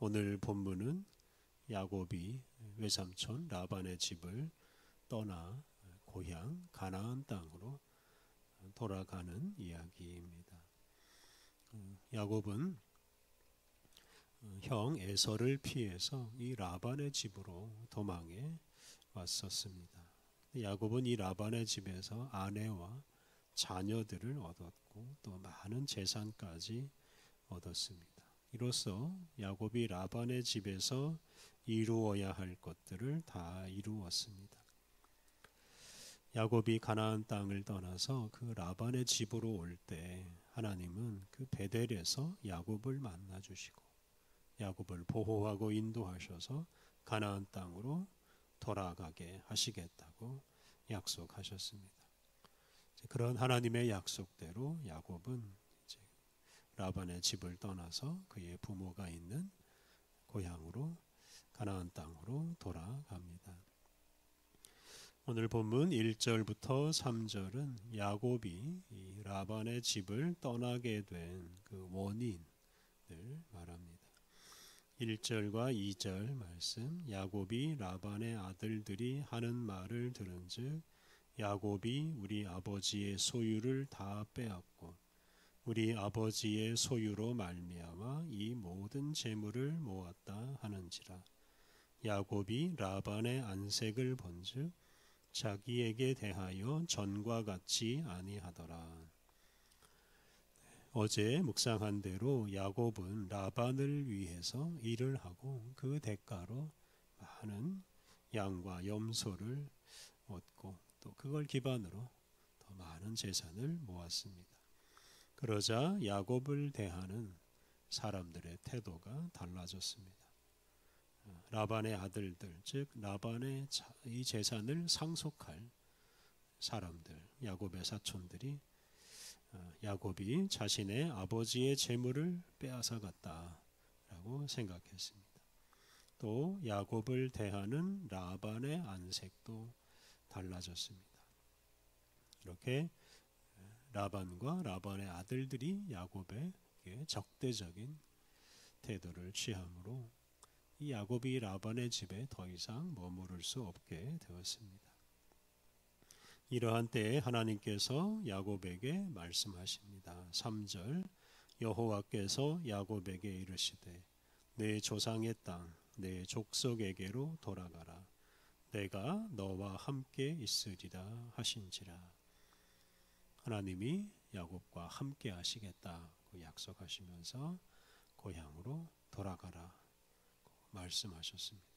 오늘 본문은 야곱이 외삼촌 라반의 집을 떠나 고향 가나안 땅으로 돌아가는 이야기입니다. 야곱은 형 에서를 피해서 이 라반의 집으로 도망해 왔었습니다. 야곱은 이 라반의 집에서 아내와 자녀들을 얻었고 또 많은 재산까지 얻었습니다. 이로써 야곱이 라반의 집에서 이루어야 할 것들을 다 이루었습니다. 야곱이 가나안 땅을 떠나서 그 라반의 집으로 올 때 하나님은 그 베델에서 야곱을 만나 주시고 야곱을 보호하고 인도하셔서 가나안 땅으로 돌아가게 하시겠다고 약속하셨습니다. 그런 하나님의 약속대로 야곱은 이제 라반의 집을 떠나서 그의 부모가 있는 고향으로 가나안 땅으로 돌아갑니다. 오늘 본문 1절부터 3절은 야곱이 이 라반의 집을 떠나게 된 그 원인을 말합니다. 1절과 2절 말씀, 야곱이 라반의 아들들이 하는 말을 들은즉 야곱이 우리 아버지의 소유를 다 빼앗고 우리 아버지의 소유로 말미암아 이 모든 재물을 모았다 하는지라. 야곱이 라반의 안색을 본즉 자기에게 대하여 전과 같지 아니하더라. 어제 묵상한 대로 야곱은 라반을 위해서 일을 하고 그 대가로 많은 양과 염소를 얻고 또 그걸 기반으로 더 많은 재산을 모았습니다. 그러자 야곱을 대하는 사람들의 태도가 달라졌습니다. 라반의 아들들, 즉 라반의 이 재산을 상속할 사람들, 야곱의 사촌들이 야곱이 자신의 아버지의 재물을 빼앗아 갔다라고 생각했습니다. 또 야곱을 대하는 라반의 안색도 달라졌습니다. 이렇게 라반과 라반의 아들들이 야곱에게 적대적인 태도를 취함으로 이 야곱이 라반의 집에 더 이상 머무를 수 없게 되었습니다. 이러한 때에 하나님께서 야곱에게 말씀하십니다. 3절 여호와께서 야곱에게 이르시되 내 조상의 땅 내 족속에게로 돌아가라. 내가 너와 함께 있으리라 하신지라. 하나님이 야곱과 함께 하시겠다고 약속하시면서 고향으로 돌아가라 말씀하셨습니다.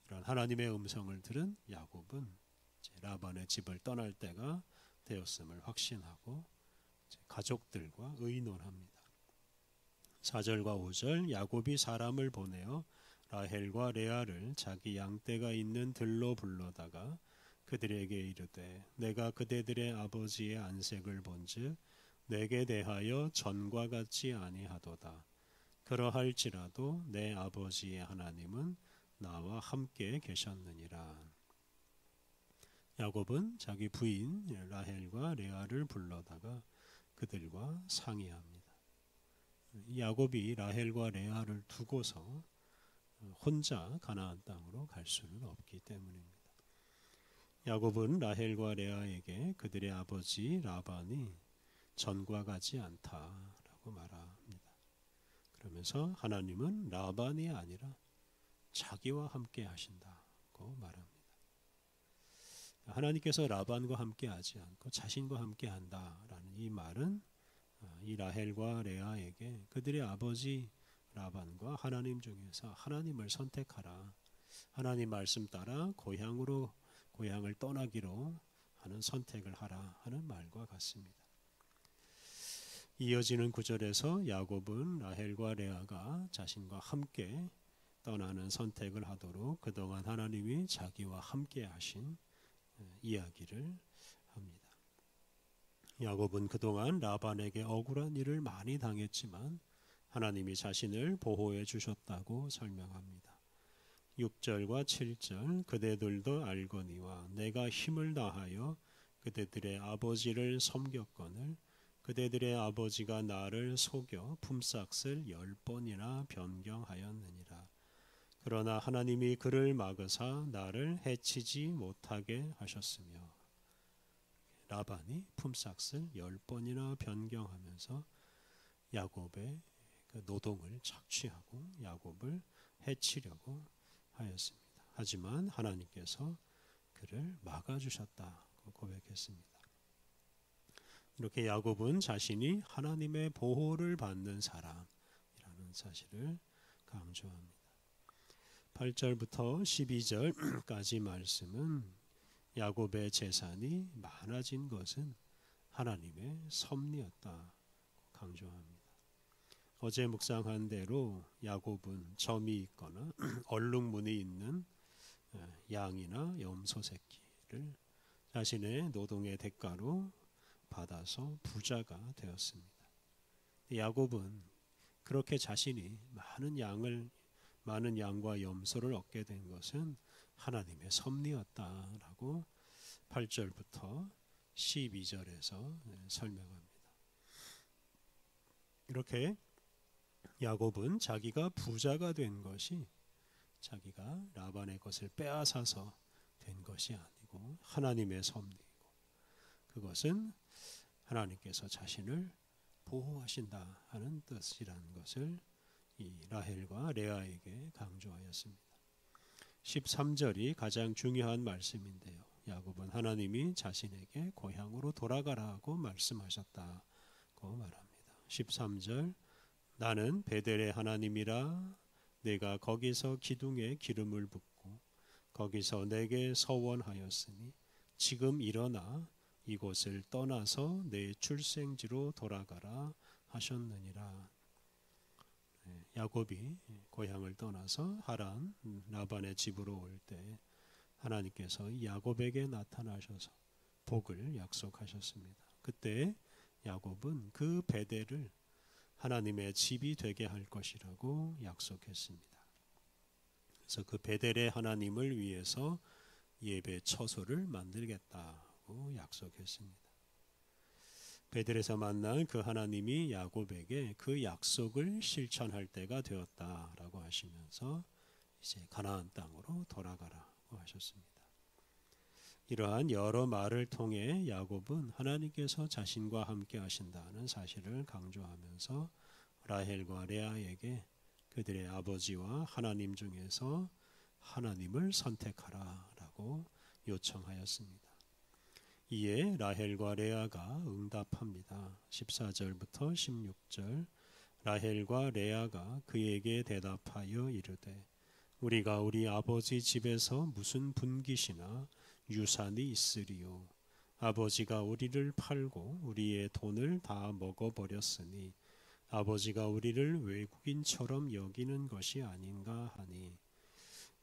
이런 하나님의 음성을 들은 야곱은 라반의 집을 떠날 때가 되었음을 확신하고 가족들과 의논합니다. 4절과 5절 야곱이 사람을 보내어 라헬과 레아를 자기 양떼가 있는 들로 불러다가 그들에게 이르되 내가 그대들의 아버지의 안색을 본즉 내게 대하여 전과 같지 아니하도다. 그러할지라도 내 아버지의 하나님은 나와 함께 계셨느니라. 야곱은 자기 부인 라헬과 레아를 불러다가 그들과 상의합니다. 야곱이 라헬과 레아를 두고서 혼자 가나안 땅으로 갈 수는 없기 때문입니다. 야곱은 라헬과 레아에게 그들의 아버지 라반이 전과 같지 않다라고 말합니다. 그러면서 하나님은 라반이 아니라 자기와 함께 하신다고 말합니다. 하나님께서 라반과 함께 하지 않고 자신과 함께 한다라는 이 말은 이 라헬과 레아에게 그들의 아버지 라반과 하나님 중에서 하나님을 선택하라. 하나님 말씀 따라 고향을 떠나기로 하는 선택을 하라 하는 말과 같습니다. 이어지는 구절에서 야곱은 라헬과 레아가 자신과 함께 떠나는 선택을 하도록 그동안 하나님이 자기와 함께 하신 이야기를 합니다. 야곱은 그동안 라반에게 억울한 일을 많이 당했지만 하나님이 자신을 보호해 주셨다고 설명합니다. 6절과 7절 그대들도 알거니와 내가 힘을 다하여 그대들의 아버지를 섬겼거늘 그대들의 아버지가 나를 속여 품삯을 10번이나 변경하였느니라. 그러나 하나님이 그를 막으사 나를 해치지 못하게 하셨으며. 라반이 품삯을 10번이나 변경하면서 야곱의 그 노동을 착취하고 야곱을 해치려고 하였습니다. 하지만 하나님께서 그를 막아주셨다고 고백했습니다. 이렇게 야곱은 자신이 하나님의 보호를 받는 사람이라는 사실을 강조합니다. 8절부터 12절까지 말씀은 야곱의 재산이 많아진 것은 하나님의 섭리였다 강조합니다. 어제 묵상한 대로 야곱은 점이 있거나 얼룩무늬 있는 양이나 염소 새끼를 자신의 노동의 대가로 받아서 부자가 되었습니다. 야곱은 그렇게 자신이 많은 양과 염소를 얻게 된 것은 하나님의 섭리였다라고 8절부터 12절에서 설명합니다. 이렇게 야곱은 자기가 부자가 된 것이 자기가 라반의 것을 빼앗아서 된 것이 아니고 하나님의 섭리이고, 그것은 하나님께서 자신을 보호하신다 하는 뜻이라는 것을 이 라헬과 레아에게 강조하였습니다. 13절이 가장 중요한 말씀인데요. 야곱은 하나님이 자신에게 고향으로 돌아가라고 말씀하셨다고 말합니다. 13절, 나는 베델의 하나님이라 내가 거기서 기둥에 기름을 붓고 거기서 내게 서원하였으니 지금 일어나 이곳을 떠나서 내 출생지로 돌아가라 하셨느니라. 야곱이 고향을 떠나서 하란 라반의 집으로 올 때 하나님께서 야곱에게 나타나셔서 복을 약속하셨습니다. 그때 야곱은 그 베델을 하나님의 집이 되게 할 것이라고 약속했습니다. 그래서 그 베델의 하나님을 위해서 예배 처소를 만들겠다고 약속했습니다. 베델에서 만난 그 하나님이 야곱에게 그 약속을 실천할 때가 되었다라고 하시면서 이제 가나안 땅으로 돌아가라고 하셨습니다. 이러한 여러 말을 통해 야곱은 하나님께서 자신과 함께 하신다는 사실을 강조하면서 라헬과 레아에게 그들의 아버지와 하나님 중에서 하나님을 선택하라라고 요청하였습니다. 이에 라헬과 레아가 응답합니다. 14절부터 16절, 라헬과 레아가 그에게 대답하여 이르되 우리가 우리 아버지 집에서 무슨 분깃이나 유산이 있으리요. 아버지가 우리를 팔고 우리의 돈을 다 먹어버렸으니 아버지가 우리를 외국인처럼 여기는 것이 아닌가 하니,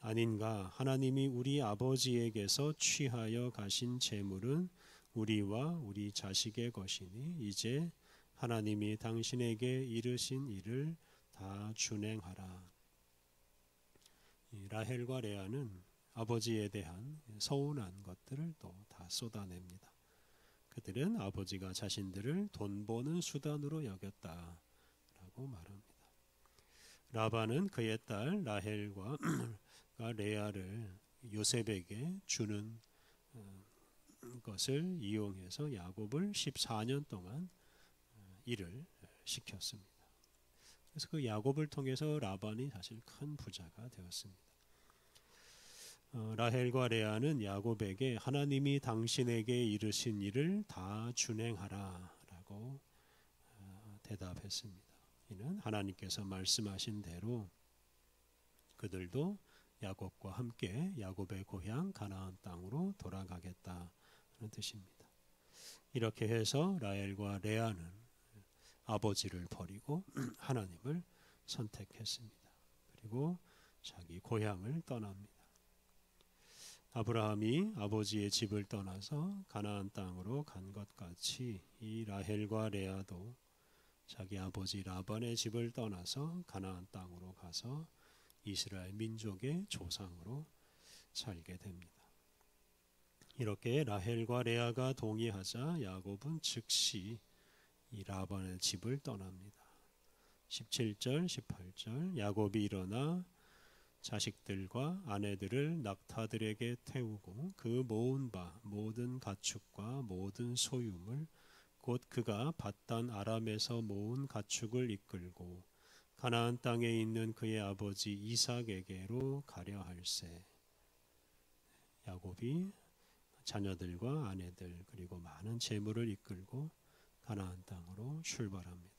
아닌가 하나님이 우리 아버지에게서 취하여 가신 재물은 우리와 우리 자식의 것이니 이제 하나님이 당신에게 이르신 일을 다 준행하라. 라헬과 레아는 아버지에 대한 서운한 것들을 또 다 쏟아냅니다. 그들은 아버지가 자신들을 돈 버는 수단으로 여겼다라고 말합니다. 라반은 그의 딸 라헬과 레아를 요셉에게 주는 것을 이용해서 야곱을 14년 동안 일을 시켰습니다. 그래서 그 야곱을 통해서 라반이 사실 큰 부자가 되었습니다. 라헬과 레아는 야곱에게 하나님이 당신에게 이르신 일을 다 준행하라라고 대답했습니다. 이는 하나님께서 말씀하신 대로 그들도 야곱과 함께 야곱의 고향 가나안 땅으로 돌아가겠다는 뜻입니다. 이렇게 해서 라헬과 레아는 아버지를 버리고 하나님을 선택했습니다. 그리고 자기 고향을 떠납니다. 아브라함이 아버지의 집을 떠나서 가나안 땅으로 간 것 같이 이 라헬과 레아도 자기 아버지 라반의 집을 떠나서 가나안 땅으로 가서 이스라엘 민족의 조상으로 살게 됩니다. 이렇게 라헬과 레아가 동의하자 야곱은 즉시 이 라반의 집을 떠납니다. 17절, 18절 야곱이 일어나 자식들과 아내들을 낙타들에게 태우고 그 모은 바 모든 가축과 모든 소유물 곧 그가 밧단 아람에서 모은 가축을 이끌고 가나안 땅에 있는 그의 아버지 이삭에게로 가려 할세. 야곱이 자녀들과 아내들 그리고 많은 재물을 이끌고 가나안 땅으로 출발합니다.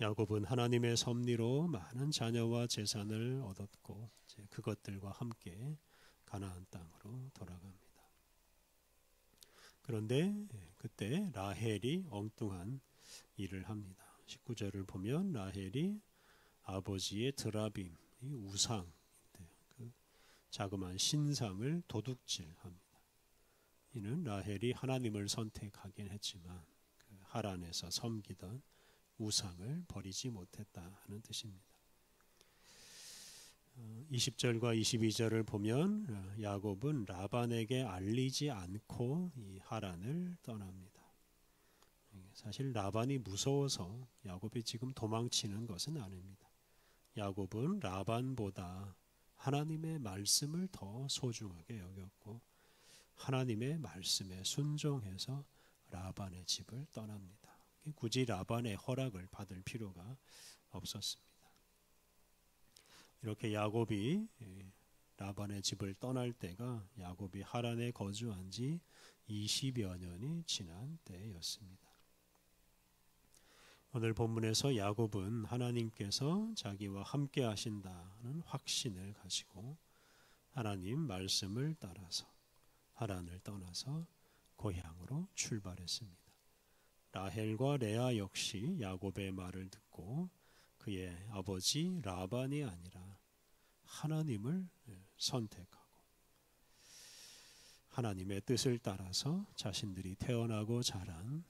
야곱은 하나님의 섭리로 많은 자녀와 재산을 얻었고 이제 그것들과 함께 가나안 땅으로 돌아갑니다. 그런데 그때 라헬이 엉뚱한 일을 합니다. 19절을 보면 라헬이 아버지의 드라빔, 이 우상, 그 자그마한 신상을 도둑질합니다. 이는 라헬이 하나님을 선택하긴 했지만 그 하란에서 섬기던 우상을 버리지 못했다 하는 뜻입니다. 20절과 22절을 보면 야곱은 라반에게 알리지 않고 이 하란을 떠납니다. 사실 라반이 무서워서 야곱이 지금 도망치는 것은 아닙니다. 야곱은 라반보다 하나님의 말씀을 더 소중하게 여겼고 하나님의 말씀에 순종해서 라반의 집을 떠납니다. 굳이 라반의 허락을 받을 필요가 없었습니다. 이렇게 야곱이 라반의 집을 떠날 때가 야곱이 하란에 거주한 지 20여 년이 지난 때였습니다. 오늘 본문에서 야곱은 하나님께서 자기와 함께 하신다는 확신을 가지고 하나님 말씀을 따라서 하란을 떠나서 고향으로 출발했습니다. 라헬과 레아 역시 야곱의 말을 듣고 그의 아버지 라반이 아니라 하나님을 선택하고 하나님의 뜻을 따라서 자신들이 태어나고 자란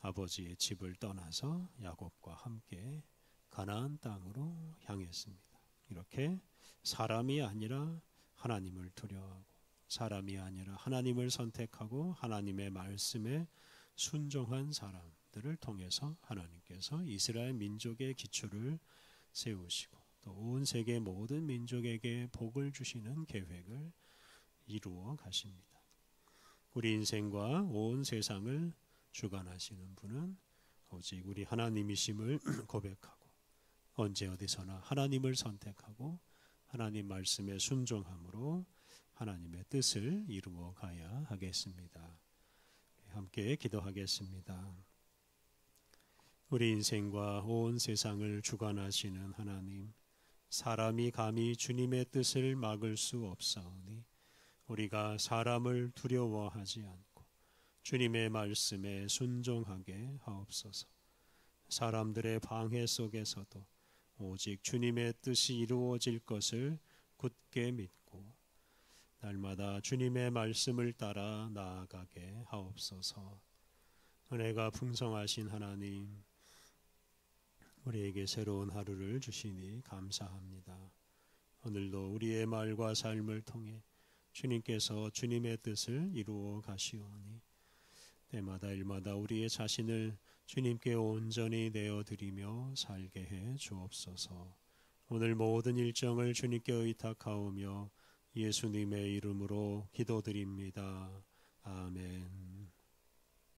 아버지의 집을 떠나서 야곱과 함께 가나안 땅으로 향했습니다. 이렇게 사람이 아니라 하나님을 두려워하고 사람이 아니라 하나님을 선택하고 하나님의 말씀에 순종한 사람들을 통해서 하나님께서 이스라엘 민족의 기초를 세우시고 또 온 세계 모든 민족에게 복을 주시는 계획을 이루어 가십니다. 우리 인생과 온 세상을 주관하시는 분은 오직 우리 하나님이심을 고백하고 언제 어디서나 하나님을 선택하고 하나님 말씀에 순종함으로 하나님의 뜻을 이루어 가야 하겠습니다. 함께 기도하겠습니다. 우리 인생과 온 세상을 주관하시는 하나님, 사람이 감히 주님의 뜻을 막을 수 없사오니 우리가 사람을 두려워하지 않고 주님의 말씀에 순종하게 하옵소서. 사람들의 방해 속에서도 오직 주님의 뜻이 이루어질 것을 굳게 믿고 날마다 주님의 말씀을 따라 나아가게 하옵소서. 은혜가 풍성하신 하나님, 우리에게 새로운 하루를 주시니 감사합니다. 오늘도 우리의 말과 삶을 통해 주님께서 주님의 뜻을 이루어 가시오니 때마다 일마다 우리의 자신을 주님께 온전히 내어드리며 살게 해 주옵소서. 오늘 모든 일정을 주님께 의탁하오며 예수님의 이름으로 기도드립니다. 아멘.